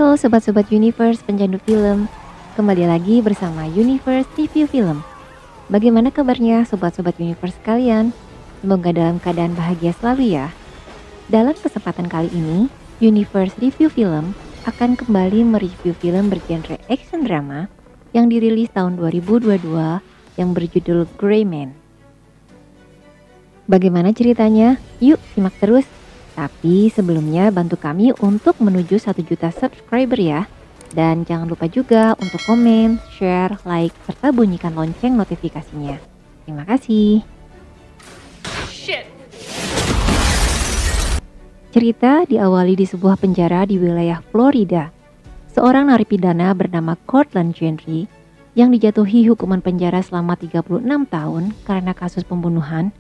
Halo sobat-sobat Universe pencandu film, kembali lagi bersama Universe Review Film. Bagaimana kabarnya sobat-sobat Universe kalian? Semoga dalam keadaan bahagia selalu ya. Dalam kesempatan kali ini, Universe Review Film akan kembali mereview film bergenre action drama yang dirilis tahun 2022 yang berjudul Gray Man. Bagaimana ceritanya? Yuk simak terus. Tapi sebelumnya bantu kami untuk menuju 1 juta subscriber ya. Dan jangan lupa juga untuk komen, share, like, serta bunyikan lonceng notifikasinya. Terima kasih. Cerita diawali di sebuah penjara di wilayah Florida. Seorang narapidana bernama Cortland Gentry yang dijatuhi hukuman penjara selama 36 tahun karena kasus pembunuhan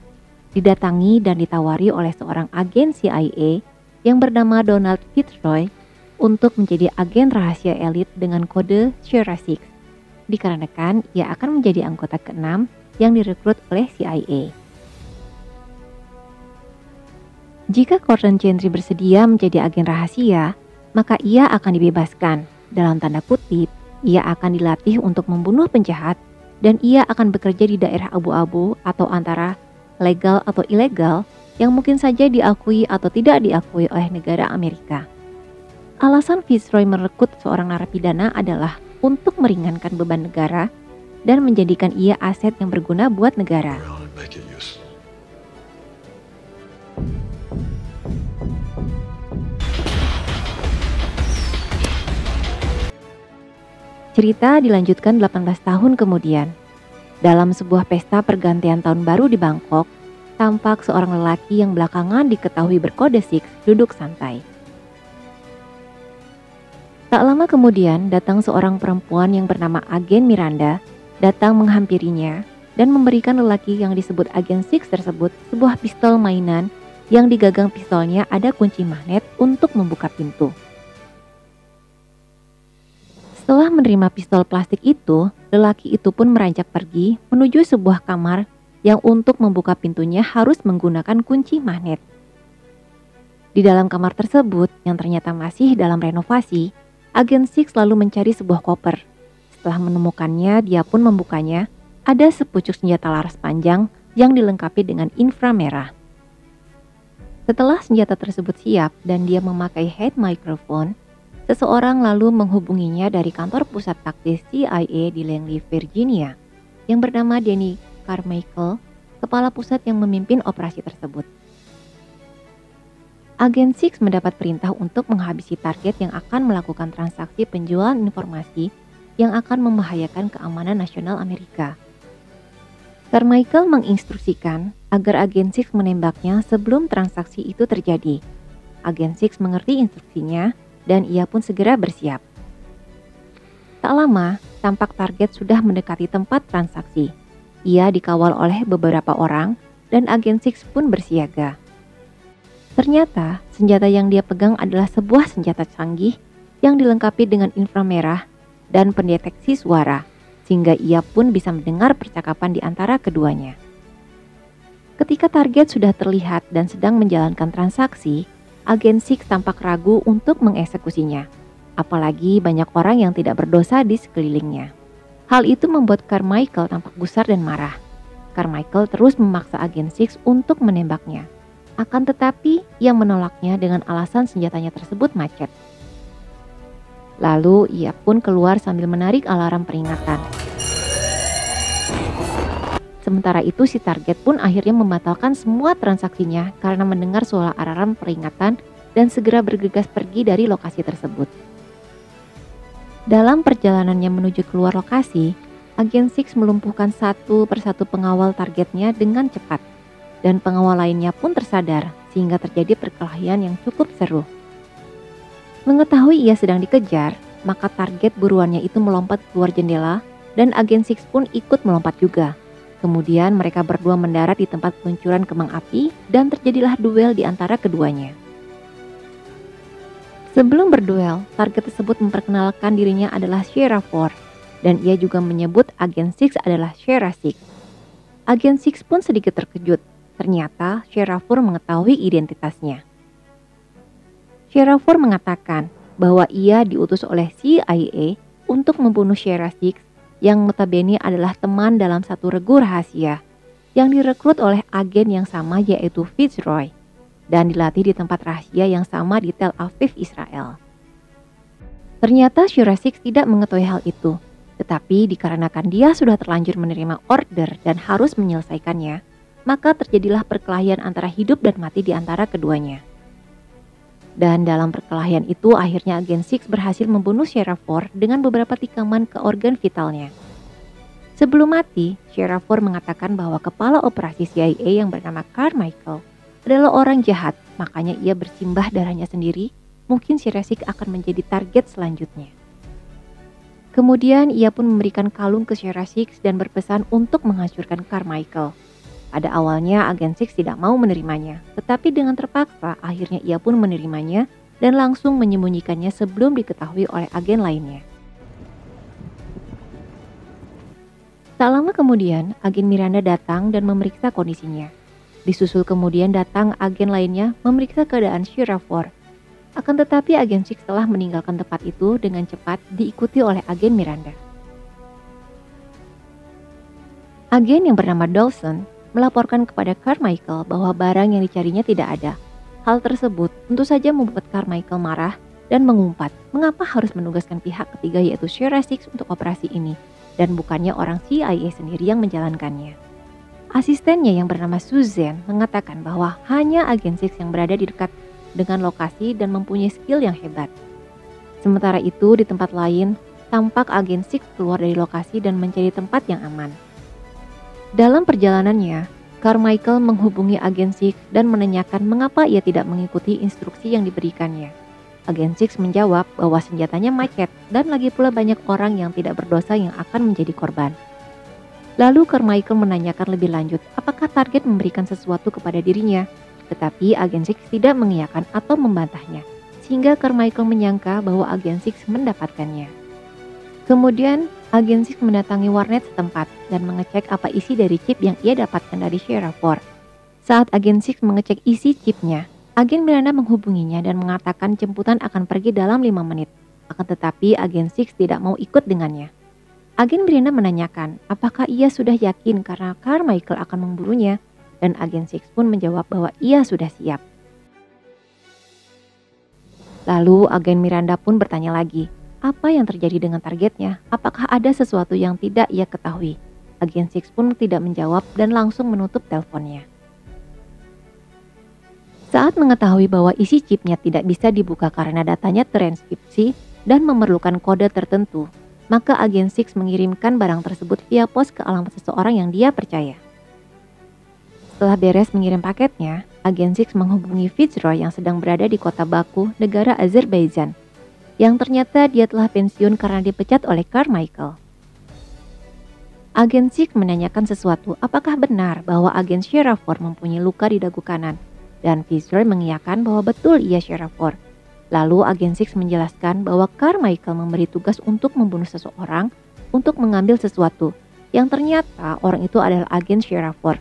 didatangi dan ditawari oleh seorang agen CIA yang bernama Donald Fitzroy untuk menjadi agen rahasia elit dengan kode Sierra Six, dikarenakan ia akan menjadi anggota ke-6 yang direkrut oleh CIA. Jika Cortland Gentry bersedia menjadi agen rahasia, maka ia akan dibebaskan. Dalam tanda kutip, ia akan dilatih untuk membunuh penjahat dan ia akan bekerja di daerah abu-abu atau antara legal atau ilegal yang mungkin saja diakui atau tidak diakui oleh negara Amerika. Alasan Fitzroy merekrut seorang narapidana adalah untuk meringankan beban negara dan menjadikan ia aset yang berguna buat negara. Cerita dilanjutkan 18 tahun kemudian. Dalam sebuah pesta pergantian tahun baru di Bangkok, tampak seorang lelaki yang belakangan diketahui berkode Six duduk santai. Tak lama kemudian datang seorang perempuan yang bernama Agen Miranda, datang menghampirinya dan memberikan lelaki yang disebut Agen Six tersebut sebuah pistol mainan yang di gagang pistolnya ada kunci magnet untuk membuka pintu. Setelah menerima pistol plastik itu, lelaki itu pun meranjak pergi menuju sebuah kamar yang untuk membuka pintunya harus menggunakan kunci magnet. Di dalam kamar tersebut yang ternyata masih dalam renovasi, Agen Six lalu mencari sebuah koper. Setelah menemukannya, dia pun membukanya. Ada sepucuk senjata laras panjang yang dilengkapi dengan inframerah. Setelah senjata tersebut siap dan dia memakai head microphone, seseorang lalu menghubunginya dari kantor pusat taktis CIA di Langley, Virginia, yang bernama Danny Carmichael, kepala pusat yang memimpin operasi tersebut. Agen Six mendapat perintah untuk menghabisi target yang akan melakukan transaksi penjualan informasi yang akan membahayakan keamanan nasional Amerika. Carmichael menginstruksikan agar Agen Six menembaknya sebelum transaksi itu terjadi. Agen Six mengerti instruksinya dan ia pun segera bersiap. Tak lama, tampak target sudah mendekati tempat transaksi. Ia dikawal oleh beberapa orang dan Agen Six pun bersiaga. Ternyata, senjata yang dia pegang adalah sebuah senjata canggih yang dilengkapi dengan inframerah dan pendeteksi suara, sehingga ia pun bisa mendengar percakapan di antara keduanya. Ketika target sudah terlihat dan sedang menjalankan transaksi, Agen Six tampak ragu untuk mengeksekusinya, apalagi banyak orang yang tidak berdosa di sekelilingnya. Hal itu membuat Carmichael tampak gusar dan marah. Carmichael terus memaksa Agen Six untuk menembaknya. Akan tetapi, ia menolaknya dengan alasan senjatanya tersebut macet. Lalu, ia pun keluar sambil menarik alarm peringatan. Sementara itu si target pun akhirnya membatalkan semua transaksinya karena mendengar suara alarm peringatan dan segera bergegas pergi dari lokasi tersebut. Dalam perjalanannya menuju keluar lokasi, Agen Six melumpuhkan satu persatu pengawal targetnya dengan cepat dan pengawal lainnya pun tersadar sehingga terjadi perkelahian yang cukup seru. Mengetahui ia sedang dikejar, maka target buruannya itu melompat keluar jendela dan Agen Six pun ikut melompat juga. Kemudian mereka berdua mendarat di tempat peluncuran kembang api dan terjadilah duel di antara keduanya. Sebelum berduel, target tersebut memperkenalkan dirinya adalah Sierra Four dan ia juga menyebut Agen Six adalah Sierra Six. Agen Six pun sedikit terkejut, ternyata Sierra Four mengetahui identitasnya. Sierra Four mengatakan bahwa ia diutus oleh CIA untuk membunuh Shira Six yang notabene adalah teman dalam satu regu rahasia yang direkrut oleh agen yang sama yaitu Fitzroy dan dilatih di tempat rahasia yang sama di Tel Aviv, Israel. Ternyata Shira Six tidak mengetahui hal itu, tetapi dikarenakan dia sudah terlanjur menerima order dan harus menyelesaikannya, maka terjadilah perkelahian antara hidup dan mati di antara keduanya. Dan dalam perkelahian itu akhirnya agen Six berhasil membunuh Shira Four dengan beberapa tikaman ke organ vitalnya. Sebelum mati, Shira Four mengatakan bahwa kepala operasi CIA yang bernama Carmichael adalah orang jahat, makanya ia bersimbah darahnya sendiri. Mungkin Shira Six akan menjadi target selanjutnya. Kemudian ia pun memberikan kalung ke Shira Six dan berpesan untuk menghancurkan Carmichael. Pada awalnya agen Six tidak mau menerimanya, tetapi dengan terpaksa akhirnya ia pun menerimanya dan langsung menyembunyikannya sebelum diketahui oleh agen lainnya. Tak lama kemudian, agen Miranda datang dan memeriksa kondisinya. Disusul kemudian datang agen lainnya memeriksa keadaan Shira Four. Akan tetapi agen Six telah meninggalkan tempat itu dengan cepat diikuti oleh agen Miranda. Agen yang bernama Dawson melaporkan kepada Carmichael bahwa barang yang dicarinya tidak ada. Hal tersebut tentu saja membuat Carmichael marah dan mengumpat mengapa harus menugaskan pihak ketiga yaitu Shira Six untuk operasi ini dan bukannya orang CIA sendiri yang menjalankannya. Asistennya yang bernama Susan mengatakan bahwa hanya agen Six yang berada di dekat dengan lokasi dan mempunyai skill yang hebat. Sementara itu di tempat lain, tampak agen Six keluar dari lokasi dan mencari tempat yang aman. Dalam perjalanannya, Carmichael menghubungi agen Six dan menanyakan mengapa ia tidak mengikuti instruksi yang diberikannya. Agen Six menjawab bahwa senjatanya macet dan lagi pula banyak orang yang tidak berdosa yang akan menjadi korban. Lalu Carmichael menanyakan lebih lanjut apakah target memberikan sesuatu kepada dirinya, tetapi agen Six tidak mengiyakan atau membantahnya, sehingga Carmichael menyangka bahwa agen Six mendapatkannya. Kemudian, agen Six mendatangi warnet setempat dan mengecek apa isi dari chip yang ia dapatkan dari Shira Four. Saat agen Six mengecek isi chipnya, agen Miranda menghubunginya dan mengatakan jemputan akan pergi dalam 5 menit. Akan tetapi agen Six tidak mau ikut dengannya. Agen Miranda menanyakan apakah ia sudah yakin karena Carmichael akan memburunya, dan agen Six pun menjawab bahwa ia sudah siap. Lalu agen Miranda pun bertanya lagi, apa yang terjadi dengan targetnya? Apakah ada sesuatu yang tidak ia ketahui? Agen Six pun tidak menjawab dan langsung menutup teleponnya. Saat mengetahui bahwa isi chipnya tidak bisa dibuka karena datanya terenkripsi dan memerlukan kode tertentu, maka agen Six mengirimkan barang tersebut via pos ke alamat seseorang yang dia percaya. Setelah beres mengirim paketnya, agen Six menghubungi Fitzroy yang sedang berada di kota Baku, negara Azerbaijan, yang ternyata dia telah pensiun karena dipecat oleh Carmichael. Agen Six menanyakan sesuatu apakah benar bahwa agen Shira Four mempunyai luka di dagu kanan, dan Fitzroy mengiyakan bahwa betul ia Shira Four. Lalu agen Six menjelaskan bahwa Carmichael memberi tugas untuk membunuh seseorang untuk mengambil sesuatu, yang ternyata orang itu adalah agen Shira Four.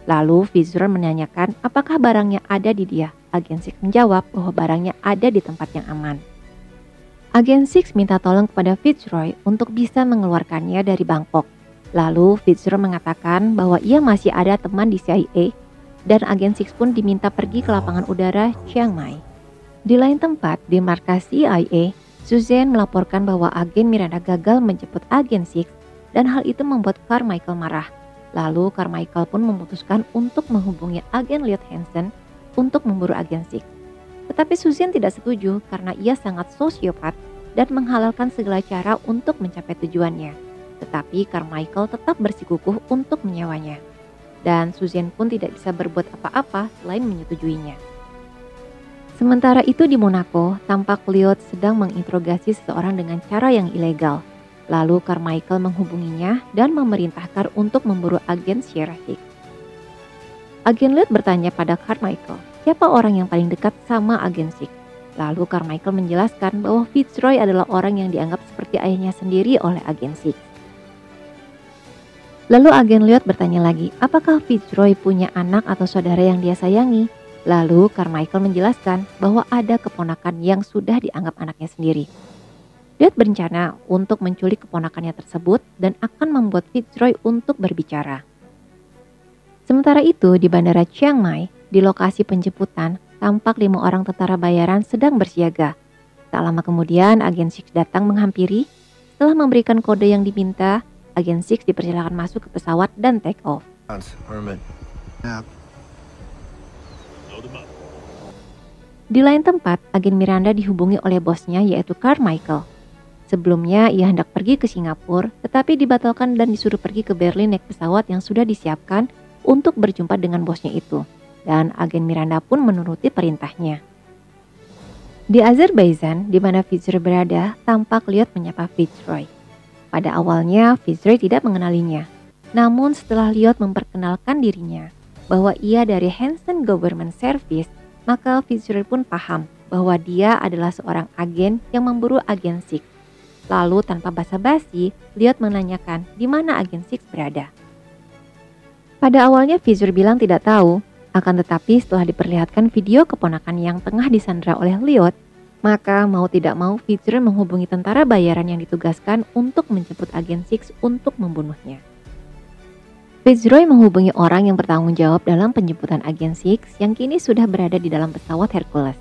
Lalu Fitzroy menanyakan apakah barangnya ada di dia. Agen Six menjawab bahwa barangnya ada di tempat yang aman. Agen Six minta tolong kepada Fitzroy untuk bisa mengeluarkannya dari Bangkok. Lalu Fitzroy mengatakan bahwa ia masih ada teman di CIA dan agen Six pun diminta pergi ke lapangan udara Chiang Mai. Di lain tempat, di markas CIA, Susan melaporkan bahwa agen Miranda gagal menjemput agen Six dan hal itu membuat Carmichael marah. Lalu Carmichael pun memutuskan untuk menghubungi agen Lloyd Hansen untuk memburu agen Six. Tetapi Susan tidak setuju karena ia sangat sosiopat dan menghalalkan segala cara untuk mencapai tujuannya. Tetapi Carmichael tetap bersikukuh untuk menyewanya. Dan Susan pun tidak bisa berbuat apa-apa selain menyetujuinya. Sementara itu di Monaco, tampak Lloyd sedang menginterogasi seseorang dengan cara yang ilegal. Lalu Carmichael menghubunginya dan memerintahkan untuk memburu agen Shira Six. Agen Lloyd bertanya pada Carmichael, siapa orang yang paling dekat sama agen Six? Lalu Carmichael menjelaskan bahwa Fitzroy adalah orang yang dianggap seperti ayahnya sendiri oleh agen Six. Lalu agen Lloyd bertanya lagi, apakah Fitzroy punya anak atau saudara yang dia sayangi? Lalu Carmichael menjelaskan bahwa ada keponakan yang sudah dianggap anaknya sendiri. Liot berencana untuk menculik keponakannya tersebut dan akan membuat Fitzroy untuk berbicara. Sementara itu di Bandara Chiang Mai, di lokasi penjemputan, tampak 5 orang tentara bayaran sedang bersiaga. Tak lama kemudian agen Six datang menghampiri. Setelah memberikan kode yang diminta, agen Six dipersilakan masuk ke pesawat dan take off. Di lain tempat, agen Miranda dihubungi oleh bosnya yaitu Carmichael. Sebelumnya ia hendak pergi ke Singapura, tetapi dibatalkan dan disuruh pergi ke Berlin naik pesawat yang sudah disiapkan untuk berjumpa dengan bosnya itu. Dan agen Miranda pun menuruti perintahnya. Di Azerbaijan, di mana Fitzroy berada, tampak Liot menyapa Fitzroy. Pada awalnya, Fitzroy tidak mengenalinya. Namun setelah Liot memperkenalkan dirinya bahwa ia dari Hansen Government Service, maka Fitzroy pun paham bahwa dia adalah seorang agen yang memburu agen Six. Lalu tanpa basa-basi, Liot menanyakan di mana agen Six berada. Pada awalnya Fitzroy bilang tidak tahu, akan tetapi setelah diperlihatkan video keponakan yang tengah disandra oleh Liot, maka mau tidak mau Fitzroy menghubungi tentara bayaran yang ditugaskan untuk menjemput agen Six untuk membunuhnya. Fitzroy menghubungi orang yang bertanggung jawab dalam penjemputan agen Six yang kini sudah berada di dalam pesawat Hercules.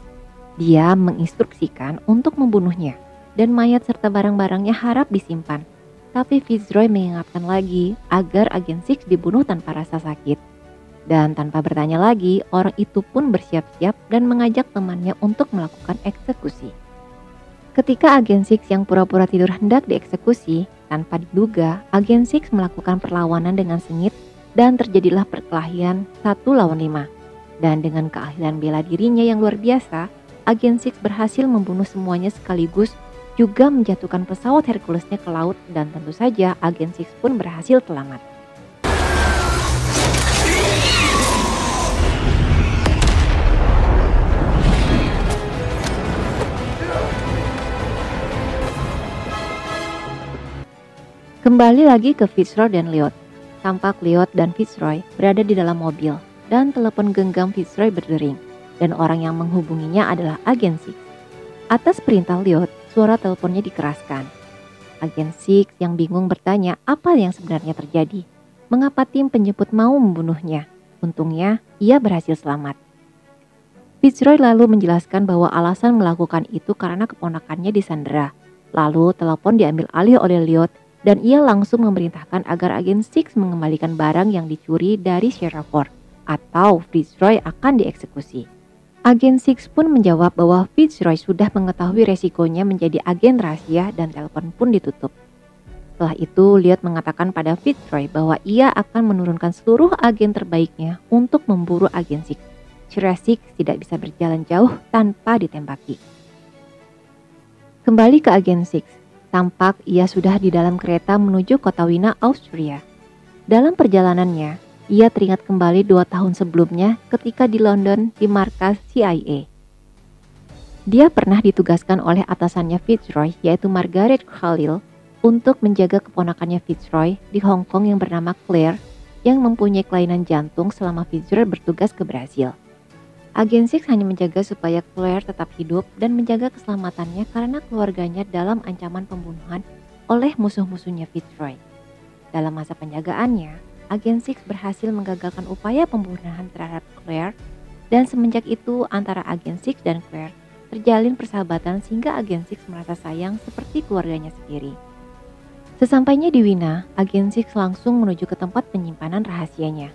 Dia menginstruksikan untuk membunuhnya dan mayat serta barang-barangnya harap disimpan. Tapi Fitzroy mengingatkan lagi agar agen Six dibunuh tanpa rasa sakit. Dan tanpa bertanya lagi, orang itu pun bersiap-siap dan mengajak temannya untuk melakukan eksekusi. Ketika agen Six yang pura-pura tidur hendak dieksekusi, tanpa diduga, agen Six melakukan perlawanan dengan sengit dan terjadilah perkelahian 1 lawan 5. Dan dengan keahlian bela dirinya yang luar biasa, agen Six berhasil membunuh semuanya sekaligus, juga menjatuhkan pesawat Herculesnya ke laut, dan tentu saja agen Six pun berhasil selamat. Kembali lagi ke Fitzroy dan Liot. Tampak Liot dan Fitzroy berada di dalam mobil dan telepon genggam Fitzroy berdering, dan orang yang menghubunginya adalah agen Six. Atas perintah Liot, suara teleponnya dikeraskan. Agen Six yang bingung bertanya apa yang sebenarnya terjadi. Mengapa tim penjemput mau membunuhnya? Untungnya, ia berhasil selamat. Fitzroy lalu menjelaskan bahwa alasan melakukan itu karena keponakannya disandera. Lalu telepon diambil alih oleh Liot dan ia langsung memerintahkan agar agen Six mengembalikan barang yang dicuri dari Sherraford atau Fitzroy akan dieksekusi. Agen Six pun menjawab bahwa Fitzroy sudah mengetahui resikonya menjadi agen rahasia dan telepon pun ditutup. Setelah itu, Liot mengatakan pada Fitzroy bahwa ia akan menurunkan seluruh agen terbaiknya untuk memburu agen Six. Six tidak bisa berjalan jauh tanpa ditembaki. Kembali ke agen Six, tampak ia sudah di dalam kereta menuju kota Wina, Austria. Dalam perjalanannya, ia teringat kembali 2 tahun sebelumnya ketika di London di markas CIA. Dia pernah ditugaskan oleh atasannya Fitzroy yaitu Margaret Khalil untuk menjaga keponakannya Fitzroy di Hong Kong yang bernama Claire yang mempunyai kelainan jantung selama Fitzroy bertugas ke Brasil. Agen Six hanya menjaga supaya Claire tetap hidup dan menjaga keselamatannya karena keluarganya dalam ancaman pembunuhan oleh musuh-musuhnya Fitzroy. Dalam masa penjagaannya, agen Six berhasil menggagalkan upaya pembunuhan terhadap Claire, dan semenjak itu antara agen Six dan Claire terjalin persahabatan sehingga agen Six merasa sayang seperti keluarganya sendiri. Sesampainya di Wina, agen Six langsung menuju ke tempat penyimpanan rahasianya.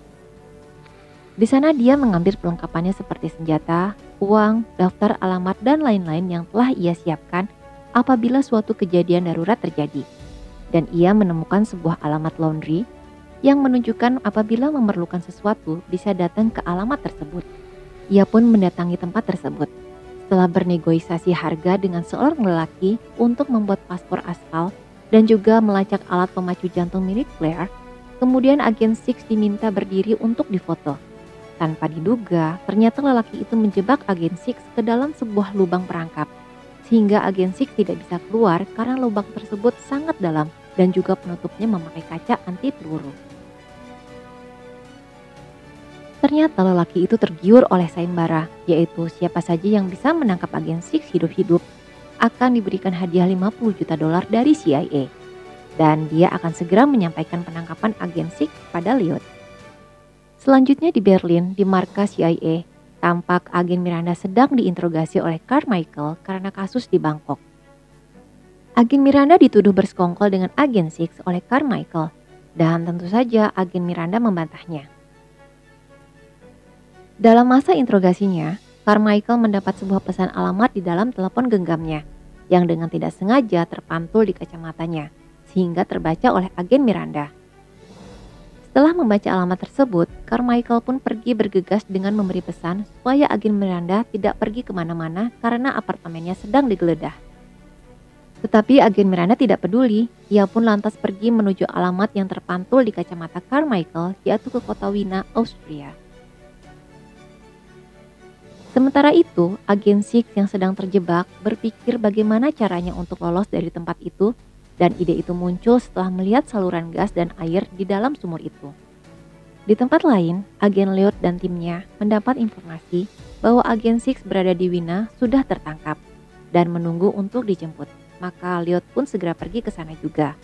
Di sana dia mengambil perlengkapannya seperti senjata, uang, daftar alamat, dan lain-lain yang telah ia siapkan apabila suatu kejadian darurat terjadi. Dan ia menemukan sebuah alamat laundry yang menunjukkan apabila memerlukan sesuatu bisa datang ke alamat tersebut. Ia pun mendatangi tempat tersebut. Setelah bernegosiasi harga dengan seorang lelaki untuk membuat paspor aspal dan juga melacak alat pemacu jantung milik Claire, kemudian agen Six diminta berdiri untuk difoto. Tanpa diduga, ternyata lelaki itu menjebak agen Six ke dalam sebuah lubang perangkap, sehingga agen Six tidak bisa keluar karena lubang tersebut sangat dalam dan juga penutupnya memakai kaca anti peluru. Ternyata lelaki itu tergiur oleh sayembara, yaitu siapa saja yang bisa menangkap agen Six hidup-hidup akan diberikan hadiah 50 juta dolar dari CIA. Dan dia akan segera menyampaikan penangkapan agen Six pada Lyot. Selanjutnya di Berlin, di markas CIA, tampak agen Miranda sedang diinterogasi oleh Carmichael karena kasus di Bangkok. Agen Miranda dituduh bersekongkol dengan agen Six oleh Carmichael, dan tentu saja agen Miranda membantahnya. Dalam masa interogasinya, Carmichael mendapat sebuah pesan alamat di dalam telepon genggamnya, yang dengan tidak sengaja terpantul di kacamatanya, sehingga terbaca oleh agen Miranda. Setelah membaca alamat tersebut, Carmichael pun pergi bergegas dengan memberi pesan supaya agen Miranda tidak pergi kemana-mana karena apartemennya sedang digeledah. Tetapi agen Miranda tidak peduli, ia pun lantas pergi menuju alamat yang terpantul di kacamata Carmichael, yaitu ke kota Wina, Austria. Sementara itu, agen Six yang sedang terjebak berpikir bagaimana caranya untuk lolos dari tempat itu, dan ide itu muncul setelah melihat saluran gas dan air di dalam sumur itu. Di tempat lain, agen Lyot dan timnya mendapat informasi bahwa agen Six berada di Wina sudah tertangkap dan menunggu untuk dijemput. Maka Lyot pun segera pergi ke sana juga.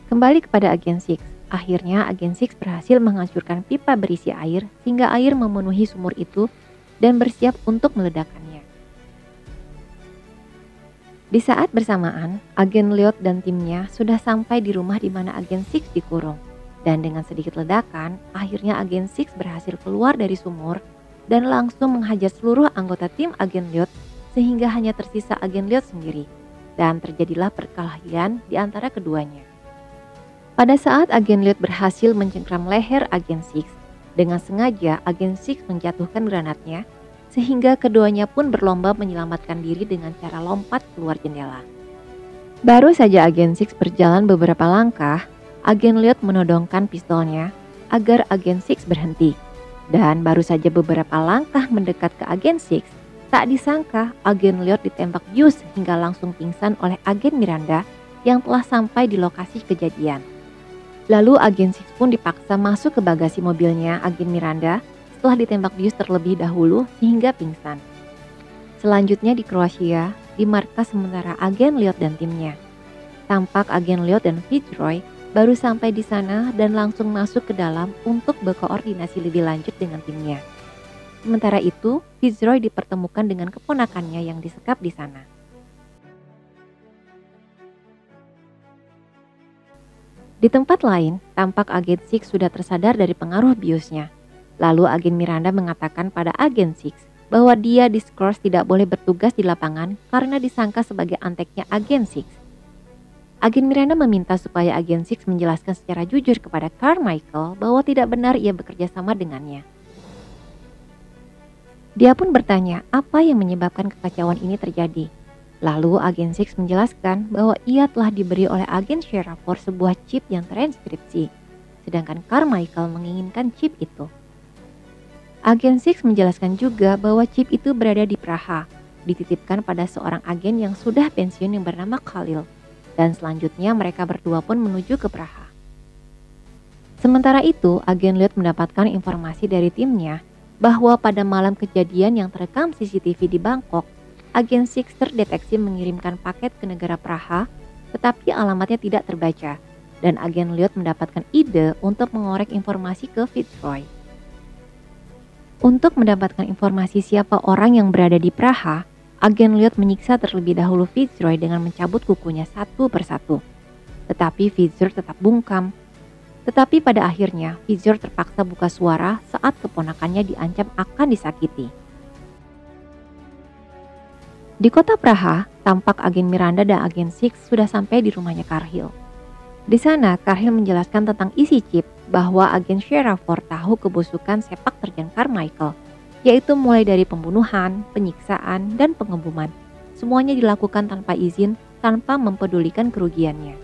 Kembali kepada agen Six, akhirnya agen Six berhasil menghancurkan pipa berisi air hingga air memenuhi sumur itu dan bersiap untuk meledakkannya. Di saat bersamaan, agen Lyot dan timnya sudah sampai di rumah di mana agen Six dikurung. Dan dengan sedikit ledakan, akhirnya agen Six berhasil keluar dari sumur dan langsung menghajar seluruh anggota tim agen Lyot sehingga hanya tersisa agen Lyot sendiri. Dan terjadilah perkelahian di antara keduanya. Pada saat agen Lyot berhasil mencengkram leher agen Six, dengan sengaja agen Six menjatuhkan granatnya sehingga keduanya pun berlomba menyelamatkan diri dengan cara lompat keluar jendela. Baru saja agen Six berjalan beberapa langkah, agen Lyot menodongkan pistolnya agar agen Six berhenti. Dan baru saja beberapa langkah mendekat ke agen Six, tak disangka agen Lyot ditembak bius hingga langsung pingsan oleh agen Miranda yang telah sampai di lokasi kejadian. Lalu agen Six pun dipaksa masuk ke bagasi mobilnya agen Miranda setelah ditembak bius terlebih dahulu sehingga pingsan. Selanjutnya di Kroasia, di markas sementara agen Lyot dan timnya. Tampak agen Lyot dan Fitzroy baru sampai di sana dan langsung masuk ke dalam untuk berkoordinasi lebih lanjut dengan timnya. Sementara itu, Fitzroy dipertemukan dengan keponakannya yang disekap di sana. Di tempat lain, tampak agen Six sudah tersadar dari pengaruh biusnya. Lalu agen Miranda mengatakan pada agen Six bahwa dia diskors tidak boleh bertugas di lapangan karena disangka sebagai anteknya agen Six. Agen Miranda meminta supaya agen Six menjelaskan secara jujur kepada Carmichael bahwa tidak benar ia bekerja sama dengannya. Dia pun bertanya apa yang menyebabkan kekacauan ini terjadi. Lalu agen Six menjelaskan bahwa ia telah diberi oleh agen Sheraford sebuah chip yang terenkripsi, sedangkan Carmichael menginginkan chip itu. Agen Six menjelaskan juga bahwa chip itu berada di Praha, dititipkan pada seorang agen yang sudah pensiun yang bernama Khalil, dan selanjutnya mereka berdua pun menuju ke Praha. Sementara itu, agen Lyot mendapatkan informasi dari timnya bahwa pada malam kejadian yang terekam CCTV di Bangkok, agen Six terdeteksi mengirimkan paket ke negara Praha, tetapi alamatnya tidak terbaca, dan agen Lyot mendapatkan ide untuk mengorek informasi ke Fitzroy. Untuk mendapatkan informasi siapa orang yang berada di Praha, agen Lyot menyiksa terlebih dahulu Fitzroy dengan mencabut kukunya satu persatu. Tetapi Fitzroy tetap bungkam. Tetapi pada akhirnya, Fitzroy terpaksa buka suara saat keponakannya diancam akan disakiti. Di kota Praha, tampak agen Miranda dan agen Six sudah sampai di rumahnya Carhill. Di sana, Carhill menjelaskan tentang isi chip bahwa agen Sheraford tahu kebusukan sepak terjang Carmichael, yaitu mulai dari pembunuhan, penyiksaan, dan pengebuman. Semuanya dilakukan tanpa izin, tanpa mempedulikan kerugiannya.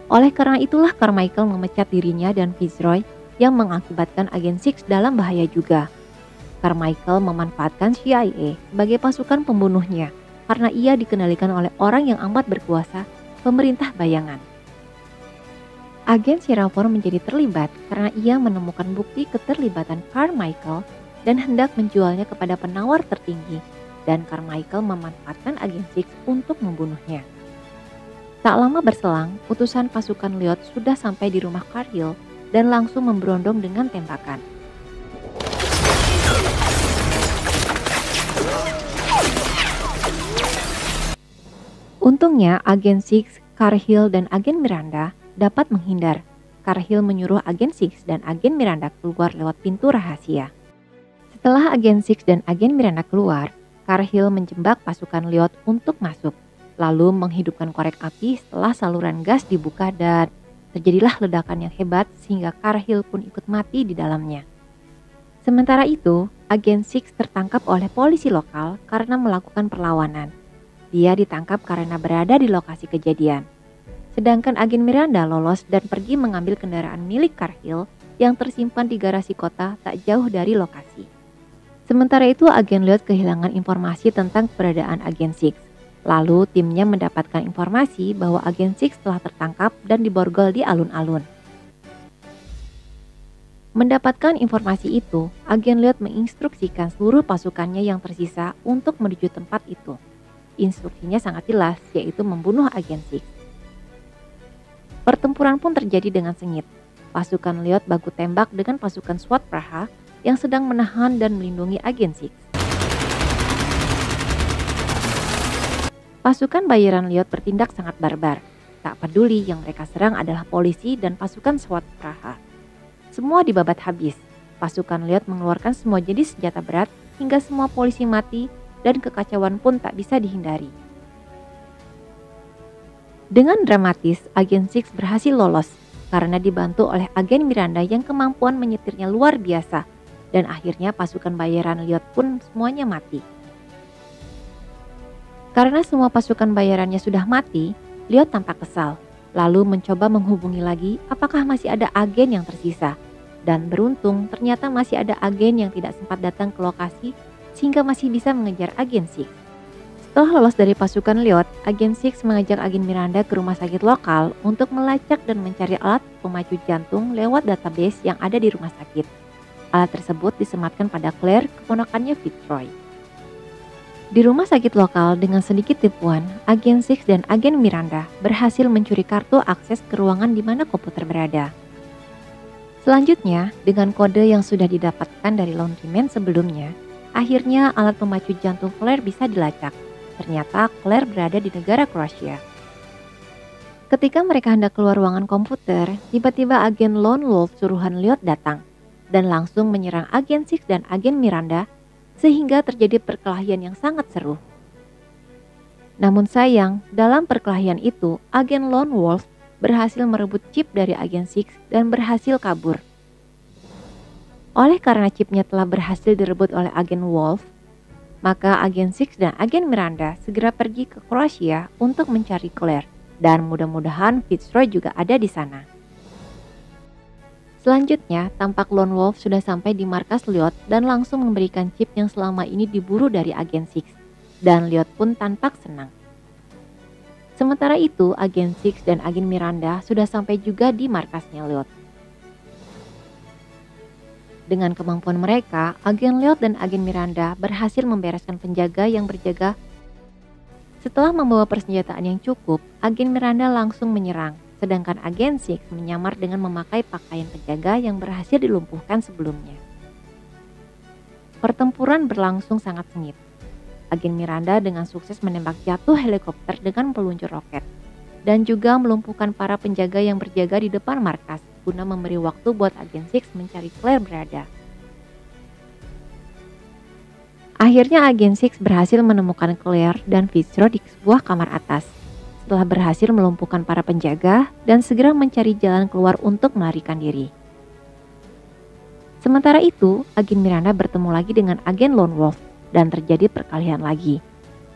Oleh karena itulah Carmichael memecat dirinya dan Fitzroy yang mengakibatkan agen Six dalam bahaya juga. Carmichael memanfaatkan CIA sebagai pasukan pembunuhnya karena ia dikendalikan oleh orang yang amat berkuasa, pemerintah bayangan. Agen Singapore menjadi terlibat karena ia menemukan bukti keterlibatan Carmichael dan hendak menjualnya kepada penawar tertinggi, dan Carmichael memanfaatkan agen Six untuk membunuhnya. Tak lama berselang, utusan pasukan Lloyd sudah sampai di rumah Cargill dan langsung memberondong dengan tembakan. Untungnya, agen Six, Cargill, dan agen Miranda dapat menghindar. Cargill menyuruh agen Six dan agen Miranda keluar lewat pintu rahasia. Setelah agen Six dan agen Miranda keluar, Cargill menjebak pasukan Lloyd untuk masuk, lalu menghidupkan korek api setelah saluran gas dibuka dan terjadilah ledakan yang hebat sehingga Cargill pun ikut mati di dalamnya. Sementara itu, agen Six tertangkap oleh polisi lokal karena melakukan perlawanan. Dia ditangkap karena berada di lokasi kejadian. Sedangkan agen Miranda lolos dan pergi mengambil kendaraan milik Cargill yang tersimpan di garasi kota tak jauh dari lokasi. Sementara itu, agen Lloyd kehilangan informasi tentang keberadaan agen Six. Lalu timnya mendapatkan informasi bahwa agen Six telah tertangkap dan diborgol di alun-alun. Mendapatkan informasi itu, agen Lloyd menginstruksikan seluruh pasukannya yang tersisa untuk menuju tempat itu. Instruksinya sangat jelas, yaitu membunuh agen Six. Pertempuran pun terjadi dengan sengit. Pasukan Lloyd baku tembak dengan pasukan SWAT Praha yang sedang menahan dan melindungi agen Six. Pasukan bayaran Lloyd bertindak sangat barbar. Tak peduli yang mereka serang adalah polisi dan pasukan SWAT Praha. Semua dibabat habis. Pasukan Lloyd mengeluarkan semua jenis senjata berat hingga semua polisi mati dan kekacauan pun tak bisa dihindari. Dengan dramatis, agen Six berhasil lolos karena dibantu oleh agen Miranda yang kemampuan menyetirnya luar biasa, dan akhirnya pasukan bayaran Lloyd pun semuanya mati. Karena semua pasukan bayarannya sudah mati, Lloyd tampak kesal, lalu mencoba menghubungi lagi apakah masih ada agen yang tersisa. Dan beruntung ternyata masih ada agen yang tidak sempat datang ke lokasi sehingga masih bisa mengejar agen Six. Setelah lolos dari pasukan Lloyd, agen Six mengajak agen Miranda ke rumah sakit lokal untuk melacak dan mencari alat pemacu jantung lewat database yang ada di rumah sakit. Alat tersebut disematkan pada Claire, keponakannya Fitzroy. Di rumah sakit lokal dengan sedikit tipuan, agen Six dan agen Miranda berhasil mencuri kartu akses ke ruangan di mana komputer berada. Selanjutnya, dengan kode yang sudah didapatkan dari laundryman sebelumnya, akhirnya alat pemacu jantung Claire bisa dilacak. Ternyata Claire berada di negara Kroasia. Ketika mereka hendak keluar ruangan komputer, tiba-tiba agen Lone Wolf suruhan Lloyd datang dan langsung menyerang agen Six dan agen Miranda sehingga terjadi perkelahian yang sangat seru. Namun sayang, dalam perkelahian itu, agen Lone Wolf berhasil merebut chip dari agen Six dan berhasil kabur. Oleh karena chipnya telah berhasil direbut oleh agen Wolf, maka agen Six dan agen Miranda segera pergi ke Kroasia untuk mencari Claire, dan mudah-mudahan Fitzroy juga ada di sana. Selanjutnya, tampak Lone Wolf sudah sampai di markas Lloyd dan langsung memberikan chip yang selama ini diburu dari agen Six, dan Lloyd pun tampak senang. Sementara itu, agen Six dan agen Miranda sudah sampai juga di markasnya Lloyd. Dengan kemampuan mereka, agen Lloyd dan agen Miranda berhasil membereskan penjaga yang berjaga. Setelah membawa persenjataan yang cukup, agen Miranda langsung menyerang, sedangkan agen Six menyamar dengan memakai pakaian penjaga yang berhasil dilumpuhkan sebelumnya. Pertempuran berlangsung sangat sengit. Agen Miranda dengan sukses menembak jatuh helikopter dengan peluncur roket, dan juga melumpuhkan para penjaga yang berjaga di depan markas, guna memberi waktu buat agen Six mencari Claire berada. Akhirnya agen Six berhasil menemukan Claire dan Fitzroy di sebuah kamar atas. Setelah berhasil melumpuhkan para penjaga dan segera mencari jalan keluar untuk melarikan diri. Sementara itu, agen Miranda bertemu lagi dengan agen Lone Wolf dan terjadi perkelahian lagi.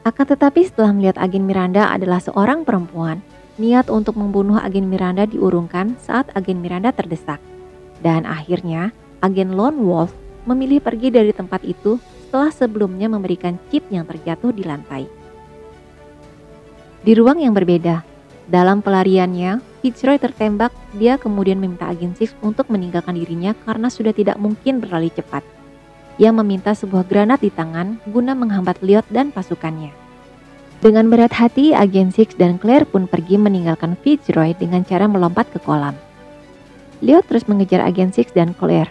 Akan tetapi setelah melihat agen Miranda adalah seorang perempuan, niat untuk membunuh agen Miranda diurungkan saat agen Miranda terdesak. Dan akhirnya, agen Lone Wolf memilih pergi dari tempat itu setelah sebelumnya memberikan chip yang terjatuh di lantai. Di ruang yang berbeda, dalam pelariannya, Fitzroy tertembak, dia kemudian meminta agen Six untuk meninggalkan dirinya karena sudah tidak mungkin berlari cepat. Ia meminta sebuah granat di tangan guna menghambat Lyot dan pasukannya. Dengan berat hati, agen Six dan Claire pun pergi meninggalkan Fitzroy dengan cara melompat ke kolam. Lyot terus mengejar agen Six dan Claire.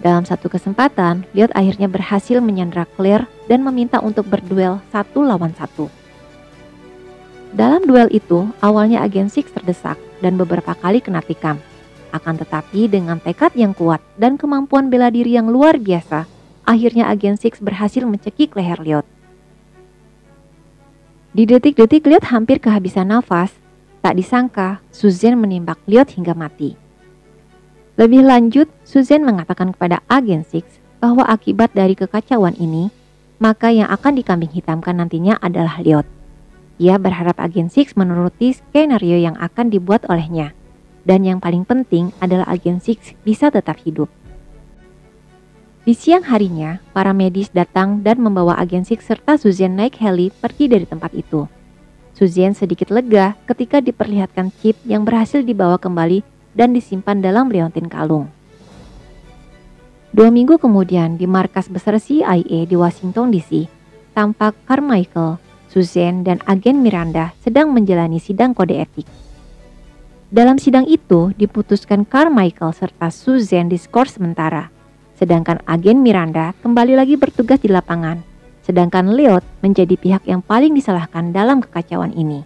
Dalam satu kesempatan, Lyot akhirnya berhasil menyandra Claire dan meminta untuk berduel 1 lawan 1. Dalam duel itu, awalnya agen Six terdesak dan beberapa kali kena tikam. Akan tetapi dengan tekad yang kuat dan kemampuan bela diri yang luar biasa, akhirnya agen Six berhasil mencekik leher Lyot. Di detik-detik Lyot hampir kehabisan nafas, tak disangka Suzanne menembak Lyot hingga mati. Lebih lanjut, Suzanne mengatakan kepada agen Six bahwa akibat dari kekacauan ini, maka yang akan dikambing hitamkan nantinya adalah Lyot. Ia berharap agen Six menuruti skenario yang akan dibuat olehnya, dan yang paling penting adalah agen Six bisa tetap hidup. Di siang harinya, para medis datang dan membawa agen Six serta Suzanne naik heli pergi dari tempat itu. Suzanne sedikit lega ketika diperlihatkan chip yang berhasil dibawa kembali dan disimpan dalam leontin kalung. 2 minggu kemudian, di markas besar CIA di Washington DC, tampak Carmichael, Suzanne, dan agen Miranda sedang menjalani sidang kode etik. Dalam sidang itu, diputuskan Carmichael serta Suzanne diskors sementara. Sedangkan agen Miranda kembali lagi bertugas di lapangan, sedangkan Lyot menjadi pihak yang paling disalahkan dalam kekacauan ini.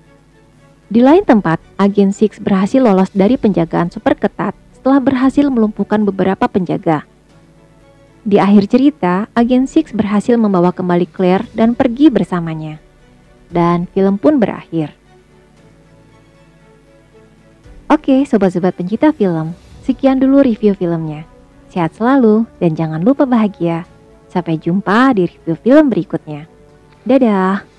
Di lain tempat, agen Six berhasil lolos dari penjagaan super ketat setelah berhasil melumpuhkan beberapa penjaga. Di akhir cerita, agen Six berhasil membawa kembali Claire dan pergi bersamanya. Dan film pun berakhir. Oke, sobat-sobat pencinta film, sekian dulu review filmnya. Sehat selalu dan jangan lupa bahagia. Sampai jumpa di review film berikutnya. Dadah!